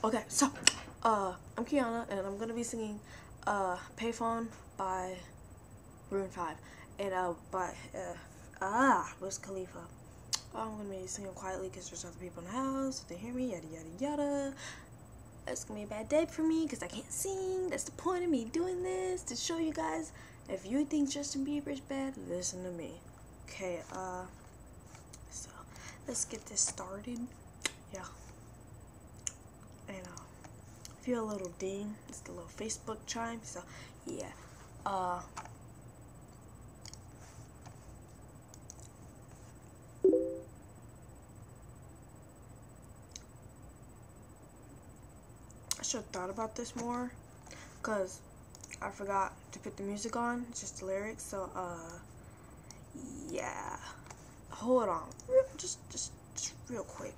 Okay, so I'm Khe'Yana, and I'm gonna be singing "Payphone" by Maroon 5, and Wiz Khalifa. I'm gonna be singing quietly because there's other people in the house. If they hear me, yada yada yada. It's gonna be a bad day for me because I can't sing. That's the point of me doing this, to show you guys. If you think Justin Bieber's bad, listen to me. Okay, so let's get this started. Yeah. And feel a little ding. It's the little Facebook chime. So yeah. I should have thought about this more, cause I forgot to put the music on, just the lyrics. So yeah. Hold on, just real quick.